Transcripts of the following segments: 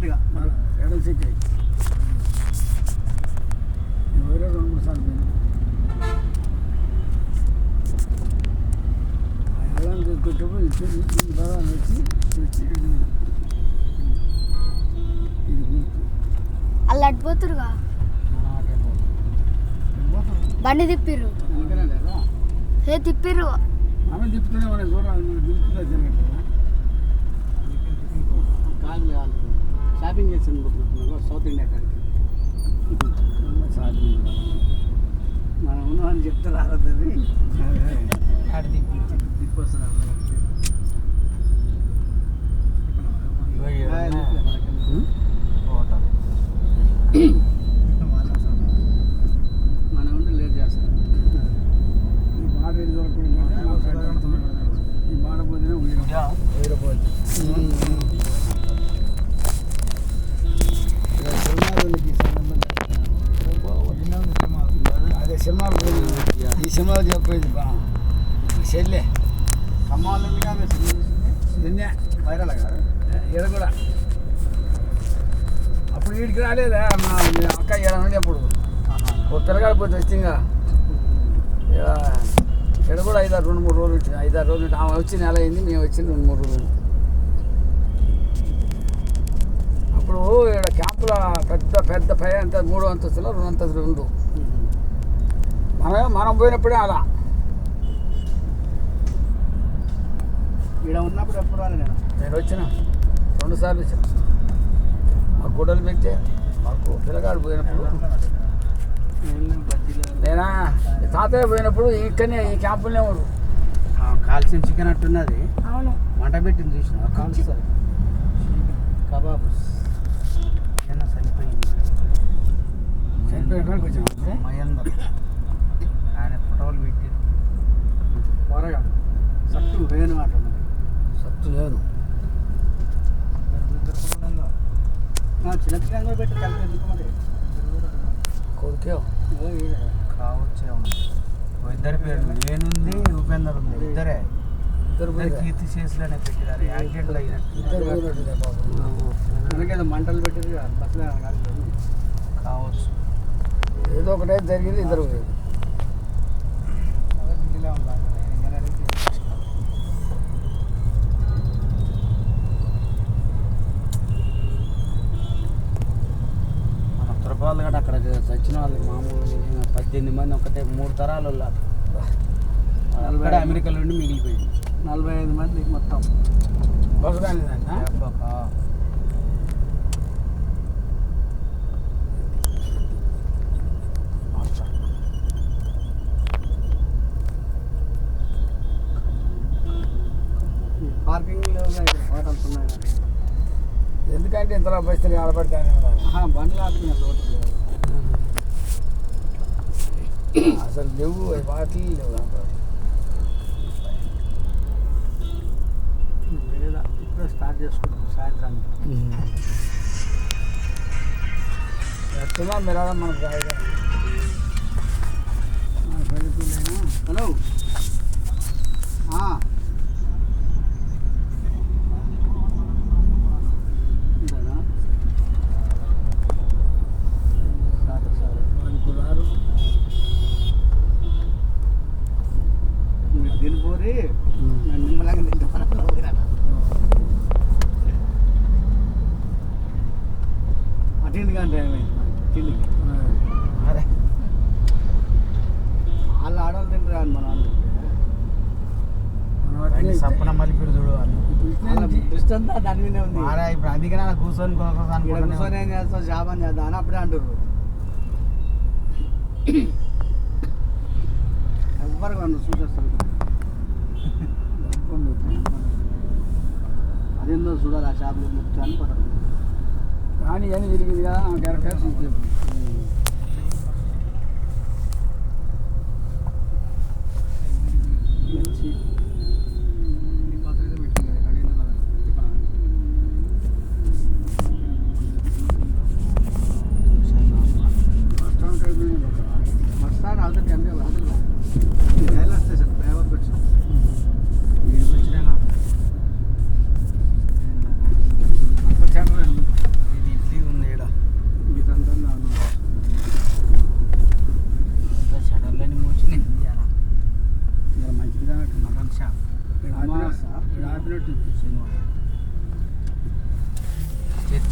స్ట్రైట్గా ఎడల చెట్టు వేరే 2-3 సార్లు ఎలా తీసుకొచ్చేప్పుడు ఈ బలాన్ని వచ్చి ఇది గుర్తు అలా అడ్డిపోతురుగా బండి తిప్పిర్రు ఏ తిప్పిర్రు ఆమె తిప్పుతూనే ఉన్నాయి చూడాలి తిప్పుతుందా తిరగట్లేదా కాదు షాపింగ్ చేసాను సౌత్ ఇండియా కాడికి మనం ఉన్నామని చెప్తే రావద్దని ఆడ తిప్పి వస్తున్నాం మనం ఉంటే లేట్ చేస్తాం ఈ మాట ఏది దొరకకుండా ఈ మాట పోతేనే 1000 రూపాయలు అదే సినిమాలు ఈ సినిమాలు చెప్పేది చెల్లె ఖమ్మాలు ఉంది కదా నిన్నే వైరల్ కాదు ఈడ కూడా అప్పుడు వీడికి రాలేదా మా అక్క ఈడ నుండి అప్పుడు ఒక పిల్లగాడు పోతే వచ్చి ఇంకా ఈడ కూడా 2-3 రోజులు వచ్చింది 5-6 రోజులు ఆమె వచ్చి నెల అయింది మేము వచ్చి 2-3 రోజులు అప్పుడు ఇక్కడ క్యాంపులో పెద్ద పై అంత 3 అంతస్తులు 2 అంతస్తులు ఉండు మనం పోయినప్పుడే అలా ఇక్కడ ఉన్నప్పుడు ఎప్పుడు రాలే నేను వచ్చిన 2 సార్లు వచ్చిన మా గుడ్డలు పెట్టే మాకు పిల్లగాడు పోయినప్పుడు నేనా తాతయ్య పోయినప్పుడు ఇక్కడనే ఈ క్యాంపులనే ఉన్నారు కాల్చిన చికెన్ అట్టున్నది అవును మంట పెట్టింది చూసిన కాల్స్తారు కబాబు చనిపోయింది చనిపోయిన వచ్చాము మహేందర్ ఆయన ఫోటోలు పెట్టి త్వరగా సట్టు వేణు మాట సత్తు లేదు చిన్న చిన్న పెట్టి కలిపి ఎందుకు మరి కొడుకే కావచ్చు ఇద్దరి పేర్లు వేణుంది ఉపేందర్ ఉంది ఇద్దరే ఇద్దరు కీర్తి చేసిలోనే పెట్టారు యాక్సిడెంట్లు అయినట్టు ఇద్దరు అందుకేదో మంటలు పెట్టారు బస్సులో కావచ్చు ఏదో ఒకటే జరిగింది ఇద్దరు పోయారు మన ఉత్తరపాలు కూడా అక్కడ చచ్చిన వాళ్ళు మామూలు 18 మంది ఒకటే 3 తరాలు అక్కడ అమెరికాలో ఉండి మిగిలిపోయింది 45 మంది మొత్తం బస్సు కాలేదంట పార్కింగ్లో హోటల్స్ ఉన్నాయి ఎందుకంటే ఇంతలో బస్సులు ఆడబడతానే బండ్లు ఆడుకునే చోటు అసలు లేవు వాటిల్ లేవు ఇప్పుడే స్టార్ట్ చేసుకుంటాం సాయంత్రానికి ఎట్లా మీరు మనకు రాయిగా మన పల్లెటూళ్ళైనా హలో వాళ్ళకు రారు మీరు తినిపోరి నేను నిమ్మలాగా తింటాను అటెండ్ కంటే తిండికి అరే వాళ్ళు ఆడవాళ్ళు తింటారు అని మన వాళ్ళు సంపన మలిపిరు చూడు దృష్టి అంతా దాని మీదే ఉంది ఇప్పుడు అందుకనే కూర్చొని కూర్చొని ఏం చేస్తాం జాబ్ అని చేద్దాం అని అప్పుడే అంటారు ఎవ్వరు వాళ్ళు చూసేస్తారు అదేందో చూడాలి ఆ షాప్లో ముక్తి అనుకుంటారు కానీ ఏమి జరిగింది కదా క్యారెక్టర్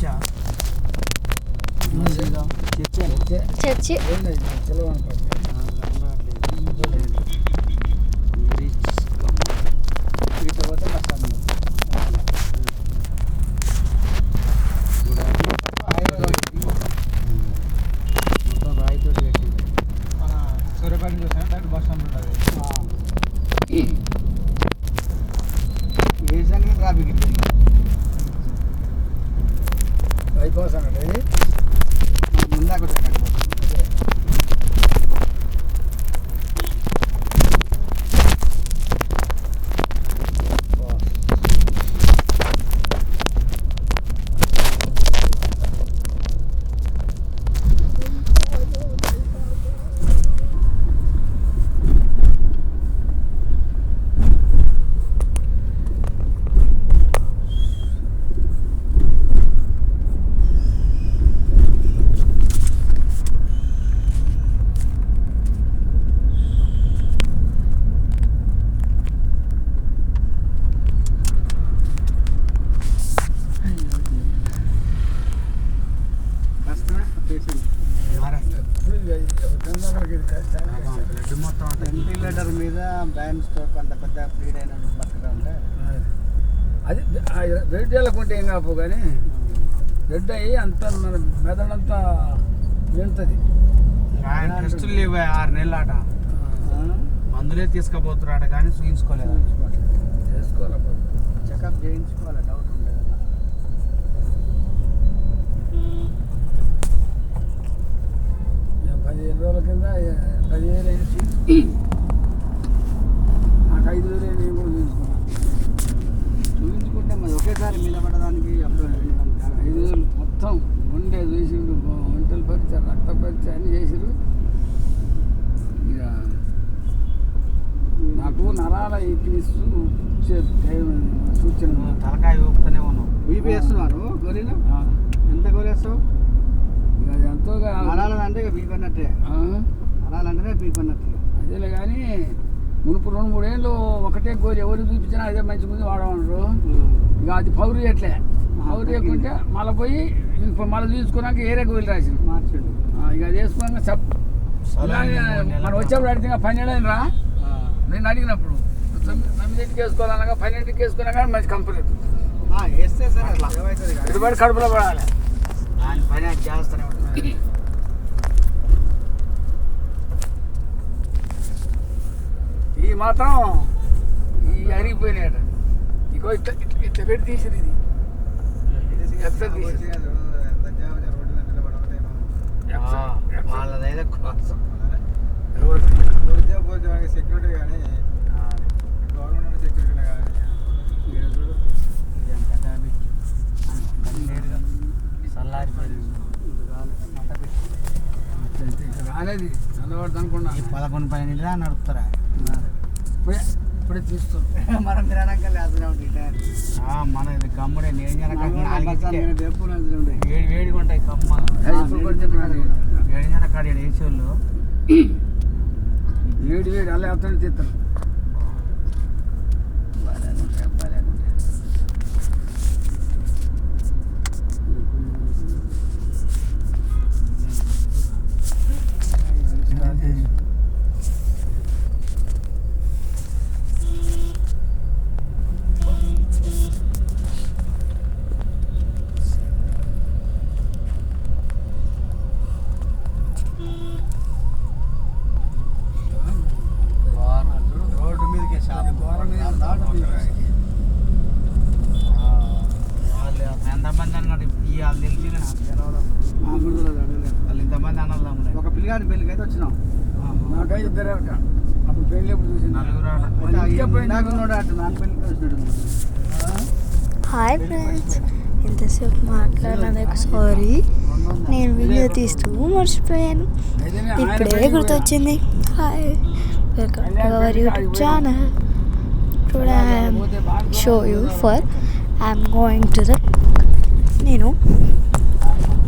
చర్చా చర్చి పోతే బస్ స్టాండ్ మొత్తం రాయితోటి పెట్టింది సూర్యపేట చూసాను దాంట్లో బస్ స్టాండ్ ఉంటుంది వేసానికి ట్రాఫిక్ ఇబ్బంది బైపాస్ అన్నది ముందాక వెంటిలేటర్ మీద బ్యాన్ స్టోక్ అంత పెద్ద బ్లీడ్ అయిన పక్కగా ఉంటే అది వెయిట్ వెళ్ళకుంటే ఏం కాపు కానీ రెడ్ అయ్యి అంత మన మెదడంతా నిండుతుంది. టెస్టులు లేవు 6 నెలల ఆట మందులే తీసుకుపోతున్నాడు కానీ చూయించుకోలేదు. చేసుకోవాలి చెకప్ చేయించుకోవాలి డౌట్ ఉండేది. 15 రోజుల కింద 10,000 వేసి నాకు 5,000 నేను కూడా చూపించుకుంటే మరి ఒకేసారి మీద పడడానికి అప్పుడు 5,000 మొత్తం ఉండే చూసిండు. ఒంటలు పరీక్ష రక్త పరీక్ష అన్నీ చేసిరు. ఇక నాకు నరాల ఈక్నెస్ సూచన తలకాయ ఊపుతూనే ఉన్నావు. బీపీ వేస్తున్నాను గోరీలో ఎంత గోరేస్తావు? ఇక అది ఎంతోగా నరాలంటే ఇక బీపీ అన్నట్టే. నరాలంటేనే బీపీ అన్నట్టే. అదేలే కానీ మునుపు 2-3 ఏళ్ళు ఒకటే గోరి ఎవరు చూపించినా అదే మంచి ముందు వాడమన్నారు. ఇక అది పౌరు చేయట్లే. పౌరు చేయకుంటే మళ్ళీ పోయి మళ్ళీ చూసుకున్నాక ఏరే గోలు రాసిండు మార్చండి. ఇక అది వేసుకున్నాక మనం వచ్చేప్పుడు అడిగితే 12 రా నేను అడిగినప్పుడు 9ంటికి వేసుకోవాలనగా 12ంటికి వేసుకున్నా కానీ మంచి కంపెనీ వేస్తే సార్ అట్లా ఏమవుతుంది? ఇటుబడి కడుపులో పడాలి. దాని పైన చేస్తూనే ఉంటుంది. ఈ మాత్రం ఈ అరిగిపోయినాడు. ఇగో ఇట్లా ఇట్లా పెట్టి తీసిరు. ఇది ఎట్లా తీసిరు వాళ్ళదైతే సెక్యూరిటీ కానీ గవర్నమెంట్ సెక్యూరిటీ కానీ రాలేదు చల్లబడదు అనుకున్నా. 11-12 నడుపుతారా? ఇప్పుడే తీస్తాం. మనం తినడానికి లేస్తూనే ఉంటుంది. మన ఇది కమ్ముడే నేను వేడిగా ఉంటాయి కమ్మ. వేడి కాడ వేసేవాళ్ళు వేడి అలా అతను తీస్తాను. రోడ్డు మీదకి వాళ్ళు ఎంతమంది అన్నారు వాళ్ళు తెలిసి వాళ్ళు ఇంతమంది అన్నారు. ఒక పిల్లగాడి పెళ్ళికి అయితే వచ్చినాం. నాకైతే 2 అప్పుడు పెళ్ళి ఎప్పుడు చూసి 4 నాన్న పెళ్ళికి వచ్చినాడు. హాయ్ ఫ్రెండ్స్, ఇంతసేపు మాట్లాడినందుకు సారీ. నేను వీడియో తీస్తూ మర్చిపోయాను. ఇప్పుడే గుర్తొచ్చింది. Hi, welcome to our YouTube channel. Today I'm show you for I'm going to the నేను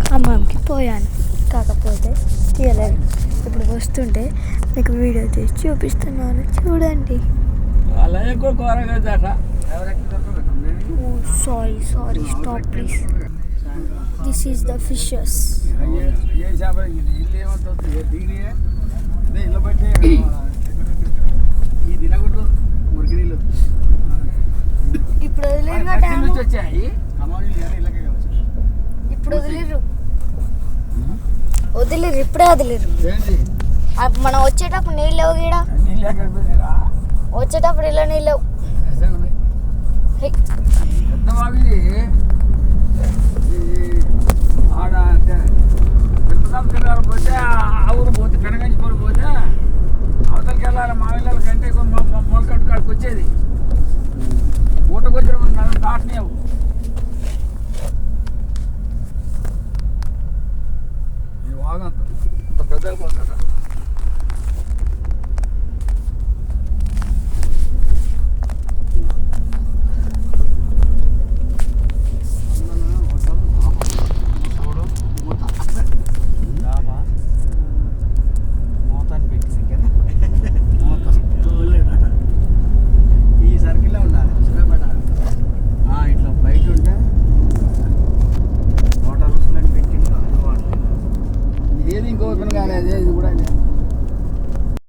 ఖమ్మంకి పోయాను, కాకపోతే తీయలేదు. ఇప్పుడు వస్తుంటే మీకు వీడియో తీసి చూపిస్తున్నాను, చూడండి. కూరగా sorry stop please. This is the fishes. ఏ చేప ఇల్లు ఏమంటుంది దీని ఇల్లు బట్టి ఈ తినకూడదు మురికి నీళ్ళు ఇప్పుడు వదిలేరు పక్కన నుంచి వచ్చాయి ఖమ్మం నీళ్ళు కానీ ఇళ్ళకే కావచ్చు. ఇప్పుడు వదిలేరు ఇప్పుడే వదిలేరు. ఏంటి మనం వచ్చేటప్పుడు నీళ్ళు లేవు గీడ, నీళ్ళు ఎక్కడ పోయినారా వచ్చేటప్పుడు ఇలా నీళ్ళు లేవు. హే, పెద్ద బావి ఆడ పెద్దదాం తిరగాలి పోతే ఆ ఊరు పోతే పెనగంచి పోతే అవతలకి వెళ్ళాలి మా వెళ్ళాలి కంటే మొలకట్టు కాడికి వచ్చేది